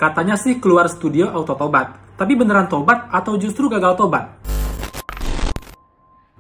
Katanya sih keluar studio auto tobat. Tapi beneran tobat atau justru gagal tobat?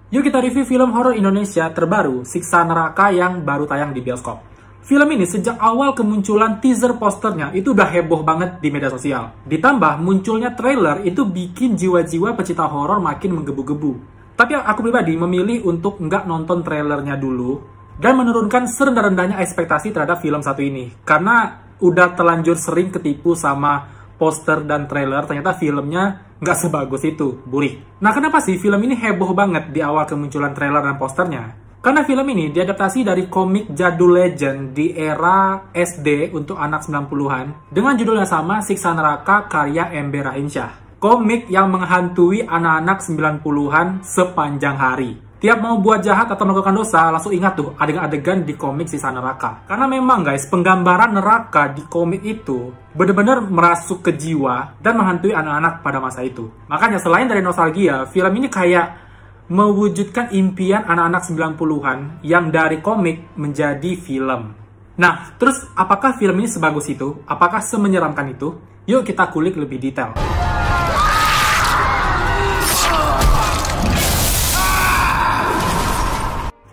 Yuk kita review film horor Indonesia terbaru, Siksa Neraka yang baru tayang di bioskop. Film ini sejak awal kemunculan teaser posternya itu udah heboh banget di media sosial. Ditambah munculnya trailer itu bikin jiwa-jiwa pecinta horor makin menggebu-gebu. Tapi aku pribadi memilih untuk nggak nonton trailernya dulu dan menurunkan serendah-rendahnya ekspektasi terhadap film satu ini. Karena udah terlanjur sering ketipu sama poster dan trailer, ternyata filmnya nggak sebagus itu, burik. Nah, kenapa sih film ini heboh banget di awal kemunculan trailer dan posternya? Karena film ini diadaptasi dari komik jadul legend di era SD untuk anak 90-an dengan judul yang sama, Siksa Neraka karya Embe Rahinsyah. Komik yang menghantui anak-anak 90-an sepanjang hari. Tiap mau buat jahat atau melakukan dosa, langsung ingat tuh adegan-adegan di komik Siksa Neraka. Karena memang guys, penggambaran neraka di komik itu benar-benar merasuk ke jiwa dan menghantui anak-anak pada masa itu. Makanya selain dari nostalgia, film ini kayak mewujudkan impian anak-anak 90-an yang dari komik menjadi film. Nah, terus apakah film ini sebagus itu? Apakah semenyeramkan itu? Yuk kita kulik lebih detail.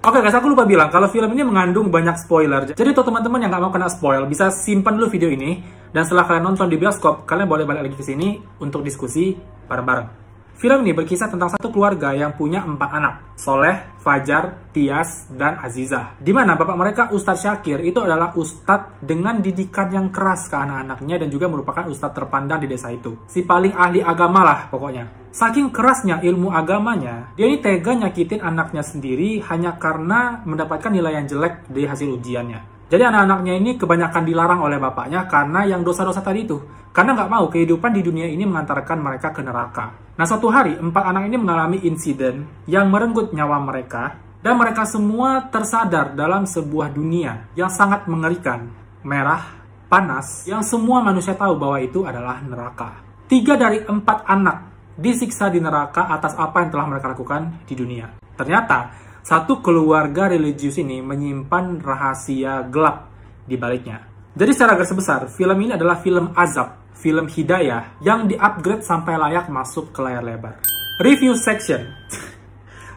Oke guys, aku lupa bilang kalau film ini mengandung banyak spoiler. Jadi untuk teman-teman yang nggak mau kena spoil, bisa simpan dulu video ini. Dan setelah kalian nonton di bioskop, kalian boleh balik lagi ke sini untuk diskusi bareng-bareng. Film ini berkisah tentang satu keluarga yang punya 4 anak. Soleh, Fajar, Tias, dan Azizah. Dimana bapak mereka Ustadz Syakir itu adalah ustadz dengan didikan yang keras ke anak-anaknya dan juga merupakan ustadz terpandang di desa itu. Si paling ahli agama lah pokoknya. Saking kerasnya ilmu agamanya, dia ini tega nyakitin anaknya sendiri hanya karena mendapatkan nilai yang jelek dari hasil ujiannya. Jadi anak-anaknya ini kebanyakan dilarang oleh bapaknya karena yang dosa-dosa tadi itu. Karena nggak mau kehidupan di dunia ini mengantarkan mereka ke neraka. Nah, suatu hari 4 anak ini mengalami insiden yang merenggut nyawa mereka. Dan mereka semua tersadar dalam sebuah dunia yang sangat mengerikan. Merah, panas, yang semua manusia tahu bahwa itu adalah neraka. 3 dari 4 anak disiksa di neraka atas apa yang telah mereka lakukan di dunia. Ternyata, satu keluarga religius ini menyimpan rahasia gelap di baliknya. Jadi secara garis besar, film ini adalah film azab, film hidayah yang di-upgrade sampai layak masuk ke layar lebar. Review section.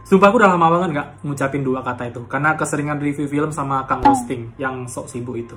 Sumpah aku udah lama banget nggak ngucapin 2 kata itu, karena keseringan review film sama Kang Roasting yang sok sibuk itu.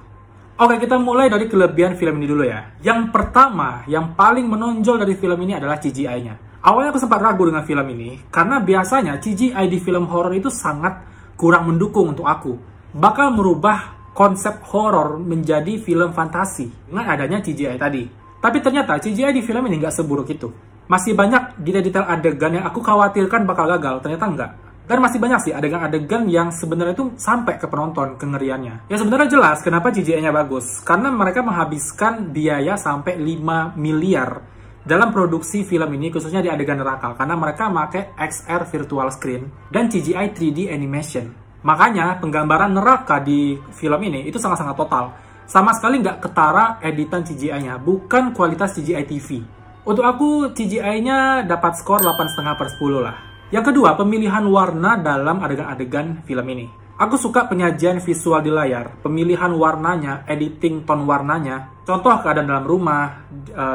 Oke, kita mulai dari kelebihan film ini dulu ya. Yang pertama, yang paling menonjol dari film ini adalah CGI-nya. Awalnya aku sempat ragu dengan film ini, karena biasanya CGI di film horor itu sangat kurang mendukung untuk aku. Bakal merubah konsep horor menjadi film fantasi dengan adanya CGI tadi. Tapi ternyata CGI di film ini nggak seburuk itu. Masih banyak detail-detail adegan yang aku khawatirkan bakal gagal, ternyata enggak. Dan masih banyak sih adegan-adegan yang sebenarnya itu sampai ke penonton kengeriannya. Ya sebenarnya jelas kenapa CGI-nya bagus, karena mereka menghabiskan biaya sampai 5 miliar dalam produksi film ini, khususnya di adegan neraka, karena mereka pakai XR virtual screen dan CGI 3D animation. Makanya penggambaran neraka di film ini itu sangat-sangat total. Sama sekali nggak ketara editan CGI-nya, bukan kualitas CGI TV. Untuk aku, CGI-nya dapat skor 8,5/10 lah. Yang kedua, pemilihan warna dalam adegan-adegan film ini. Aku suka penyajian visual di layar, pemilihan warnanya, editing tone warnanya. Contoh keadaan dalam rumah,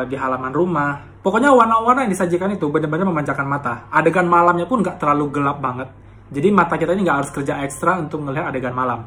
di halaman rumah. Pokoknya warna-warna yang disajikan itu benar-benar memanjakan mata. Adegan malamnya pun nggak terlalu gelap banget. Jadi mata kita ini nggak harus kerja ekstra untuk melihat adegan malam.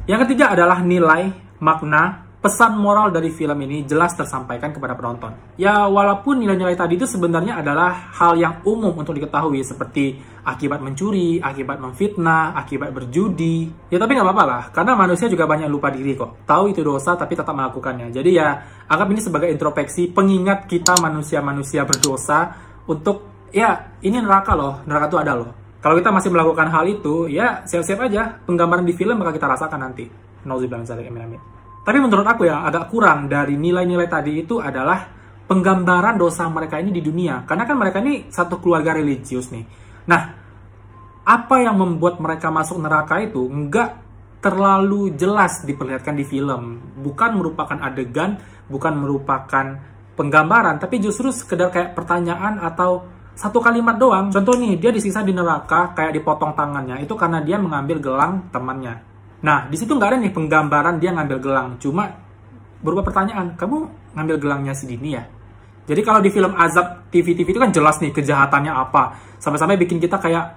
Yang ketiga adalah nilai, makna, pesan moral dari film ini jelas tersampaikan kepada penonton. Ya, walaupun nilai-nilai tadi itu sebenarnya adalah hal yang umum untuk diketahui, seperti akibat mencuri, akibat memfitnah, akibat berjudi. Ya, tapi nggak apa-apa lah, karena manusia juga banyak lupa diri kok. Tahu itu dosa, tapi tetap melakukannya. Jadi ya, anggap ini sebagai introspeksi, pengingat kita manusia-manusia berdosa untuk, ya, ini neraka loh, neraka itu ada loh. Kalau kita masih melakukan hal itu, ya siap-siap aja, penggambaran di film bakal kita rasakan nanti. Nauzubillah min dzalik, amin. Tapi menurut aku yang agak kurang dari nilai-nilai tadi itu adalah penggambaran dosa mereka ini di dunia. Karena kan mereka ini satu keluarga religius nih. Nah, apa yang membuat mereka masuk neraka itu nggak terlalu jelas diperlihatkan di film. Bukan merupakan adegan, bukan merupakan penggambaran, tapi justru sekedar kayak pertanyaan atau satu kalimat doang. Contoh nih, dia disiksa di neraka kayak dipotong tangannya. Itu karena dia mengambil gelang temannya. Nah, di situ nggak ada nih penggambaran dia ngambil gelang. Cuma berupa pertanyaan, kamu ngambil gelangnya si Dini ya? Jadi kalau di film Azab TV-TV itu kan jelas nih kejahatannya apa. Sampai-sampai bikin kita kayak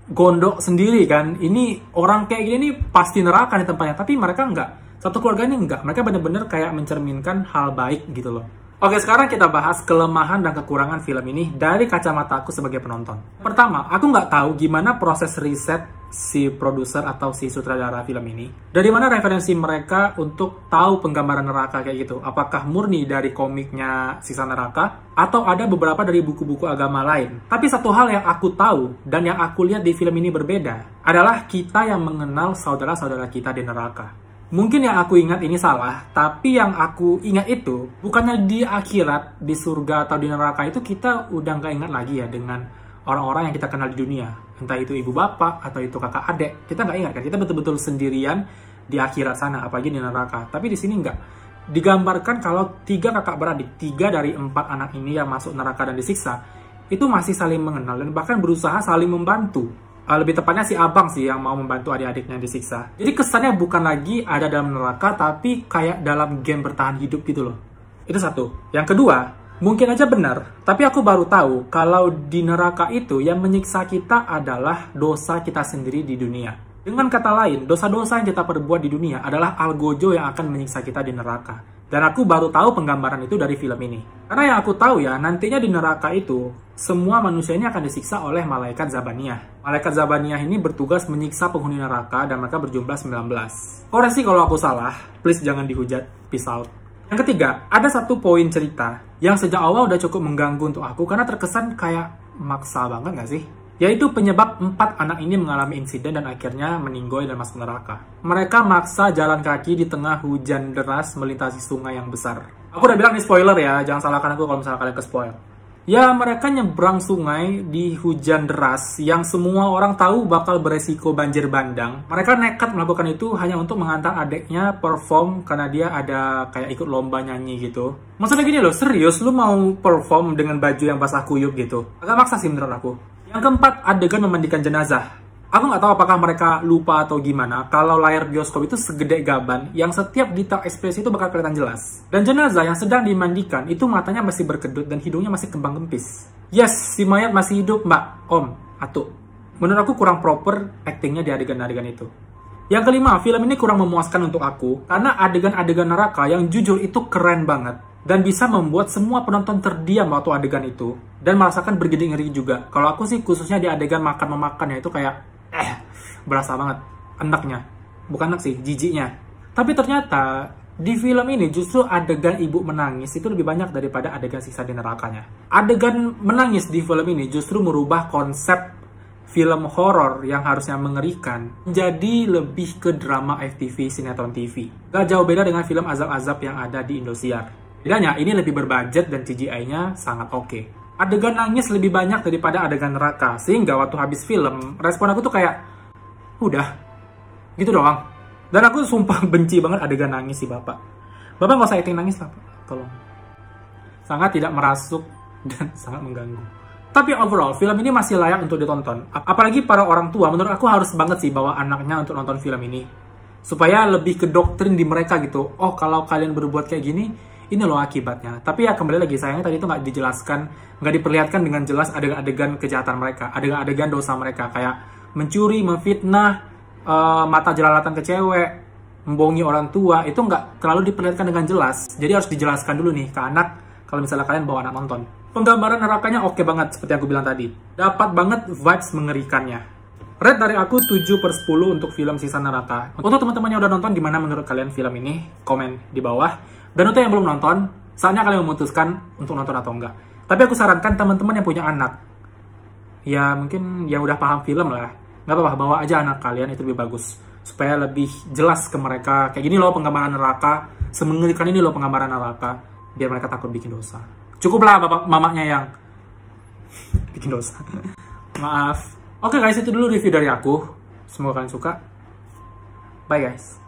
gondok sendiri kan. Ini orang kayak gini nih pasti neraka nih tempatnya. Tapi mereka enggak. Satu keluarga ini enggak. Mereka bener-bener kayak mencerminkan hal baik gitu loh. Oke, sekarang kita bahas kelemahan dan kekurangan film ini dari kacamata aku sebagai penonton. Pertama, aku nggak tahu gimana proses riset si produser atau si sutradara film ini. Dari mana referensi mereka untuk tahu penggambaran neraka kayak gitu? Apakah murni dari komiknya Siksa Neraka? Atau ada beberapa dari buku-buku agama lain? Tapi satu hal yang aku tahu dan yang aku lihat di film ini berbeda adalah kita yang mengenal saudara-saudara kita di neraka. Mungkin yang aku ingat ini salah, tapi yang aku ingat itu bukannya di akhirat, di surga atau di neraka itu kita udah nggak ingat lagi ya dengan orang-orang yang kita kenal di dunia. Entah itu ibu bapak atau itu kakak adik, kita nggak ingat kan? Kita betul-betul sendirian di akhirat sana, apalagi di neraka. Tapi di sini nggak. Digambarkan kalau 3 kakak beradik, 3 dari 4 anak ini yang masuk neraka dan disiksa, itu masih saling mengenal dan bahkan berusaha saling membantu. Lebih tepatnya si abang sih yang mau membantu adik-adiknya yang disiksa. Jadi kesannya bukan lagi ada dalam neraka, tapi kayak dalam game bertahan hidup gitu loh. Itu satu. Yang kedua, mungkin aja benar, tapi aku baru tahu kalau di neraka itu yang menyiksa kita adalah dosa kita sendiri di dunia. Dengan kata lain, dosa-dosa yang kita perbuat di dunia adalah algojo yang akan menyiksa kita di neraka. Dan aku baru tahu penggambaran itu dari film ini. Karena yang aku tahu ya, nantinya di neraka itu, semua manusia ini akan disiksa oleh malaikat Zabaniyah. Malaikat Zabaniyah ini bertugas menyiksa penghuni neraka dan mereka berjumlah 19. Koreksi kalau aku salah, please jangan dihujat, peace out. Yang ketiga, ada satu poin cerita yang sejak awal udah cukup mengganggu untuk aku karena terkesan kayak maksa banget gak sih? Yaitu penyebab 4 anak ini mengalami insiden dan akhirnya meninggoy dan masuk neraka. Mereka maksa jalan kaki di tengah hujan deras melintasi sungai yang besar. Aku udah bilang ini spoiler ya, jangan salahkan aku kalau misalnya kalian ke spoil. Ya, mereka nyebrang sungai di hujan deras yang semua orang tahu bakal beresiko banjir bandang. Mereka nekat melakukan itu hanya untuk mengantar adiknya perform karena dia ada kayak ikut lomba nyanyi gitu. Maksudnya gini loh, serius lu mau perform dengan baju yang basah kuyup gitu? Agak maksa sih menurut aku. Yang keempat, adegan memandikan jenazah. Aku nggak tahu apakah mereka lupa atau gimana kalau layar bioskop itu segede gaban yang setiap detail ekspresi itu bakal kelihatan jelas. Dan jenazah yang sedang dimandikan itu matanya masih berkedut dan hidungnya masih kembang kempis. Yes, si mayat masih hidup mbak, om, atu. Menurut aku kurang proper actingnya di adegan-adegan itu. Yang kelima, film ini kurang memuaskan untuk aku karena adegan-adegan neraka yang jujur itu keren banget. Dan bisa membuat semua penonton terdiam waktu adegan itu. Dan merasakan bergedi ngeri juga. Kalau aku sih khususnya di adegan makan-memakan ya itu kayak berasa banget enaknya. Bukan enak sih, jijiknya. Tapi ternyata di film ini justru adegan ibu menangis itu lebih banyak daripada adegan siksa di nerakanya. Adegan menangis di film ini justru merubah konsep film horor yang harusnya mengerikan menjadi lebih ke drama FTV, sinetron TV. Gak jauh beda dengan film azab-azab yang ada di Indosiar. Bedanya, ini lebih berbudget dan CGI-nya sangat oke. Adegan nangis lebih banyak daripada adegan neraka. Sehingga waktu habis film, respon aku tuh kayak, udah, gitu doang. Dan aku sumpah benci banget adegan nangis si bapak. Bapak nggak usah acting nangis lah, tolong. Sangat tidak merasuk dan sangat mengganggu. Tapi overall, film ini masih layak untuk ditonton. Apalagi para orang tua, menurut aku harus banget sih bawa anaknya untuk nonton film ini. Supaya lebih ke doktrin di mereka gitu. Oh, kalau kalian berbuat kayak gini, ini loh akibatnya. Tapi ya kembali lagi, sayangnya tadi itu nggak dijelaskan, nggak diperlihatkan dengan jelas adegan-adegan kejahatan mereka, adegan-adegan dosa mereka, kayak mencuri, memfitnah, mata jelalatan ke cewek, membohongi orang tua, itu nggak terlalu diperlihatkan dengan jelas. Jadi harus dijelaskan dulu nih ke anak, kalau misalnya kalian bawa anak nonton. Penggambaran nerakanya oke banget, seperti aku bilang tadi. Dapat banget vibes mengerikannya. Rate dari aku 7/10 untuk film Siksa Neraka. Untuk teman-teman yang udah nonton, gimana menurut kalian film ini? Komen di bawah. Dan untuk yang belum nonton, saatnya kalian memutuskan untuk nonton atau enggak. Tapi aku sarankan teman-teman yang punya anak, ya mungkin yang udah paham film lah, nggak apa-apa, bawa aja anak kalian, itu lebih bagus. Supaya lebih jelas ke mereka, kayak gini loh penggambaran neraka, semengerikan ini loh penggambaran neraka, biar mereka takut bikin dosa. Cukuplah bapak mamanya yang bikin dosa. Maaf. Oke guys, itu dulu review dari aku. Semoga kalian suka. Bye guys.